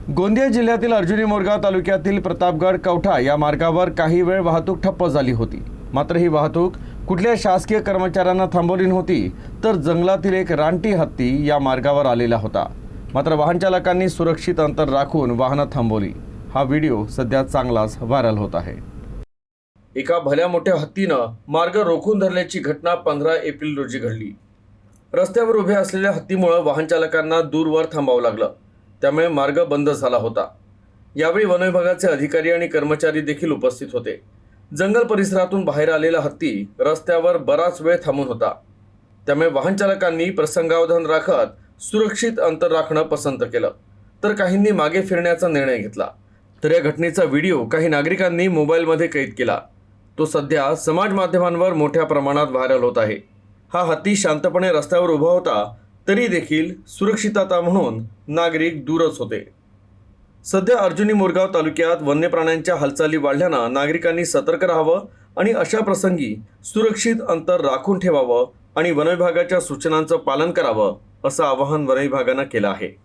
गोंदिया जिल्ह्यातील अर्जुनी मोरगाव तालुक्यातील प्रतापगड कवठा या मार्गावर काही वेळ वाहतूक ठप्प झाली होती। मात्र ही वाहतूक कुठल्या शासकीय कर्मचाऱ्यांना थांबवली नव्हती, तर जंगलातील एक रानटी हत्ती या मार्गावर आलेला होता। मात्र वाहन चालकांनी सुरक्षित अंतर राखून वाहनं थांबवली। हा व्हिडिओ सध्या चांगलाच व्हायरल होत आहे। एका भल्या मोठ्या हत्तीनं मार्ग रोखून धरल्याची घटना 15 एप्रिल रोजी घडली। रस्त्यावर उभे असलेल्या हत्तीमुळे वाहन चालकांना दूरवर थांबावं लागलं, त्यामुळे मार्ग बंद झाला होता। यावेळी वन विभागाचे अधिकारी आणि कर्मचारी देखील उपस्थित होते। जंगल परिसरातून बाहेर आलेला हत्ती रस्त्यावर बराच वेळ थांबून होता, त्यामुळे वाहन चालकांनी प्रसंगावधान राखत सुरक्षित अंतर राखणं पसंत केलं, तर काहींनी मागे फिरण्याचा निर्णय घेतला। तर या घटनेचा व्हिडिओ काही नागरिकांनी मोबाईलमध्ये कैद केला। तो सध्या समाज माध्यमांवर मोठ्या प्रमाणात व्हायरल होत आहे। हा हत्ती शांतपणे रस्त्यावर उभा होता, तरी देखील सुरक्षितता म्हणून नागरिक दूरच होते। सध्या अर्जुनी मोरगाव तालुक्यात वन्य प्राण्यांच्या हालचाली वाढल्यानं नागरिकांनी सतर्क राहावं आणि अशा प्रसंगी सुरक्षित अंतर राखून ठेवावं आणि वन विभागाच्या सूचनांचं पालन करावं, असं आवाहन वन विभागानं केलं आहे।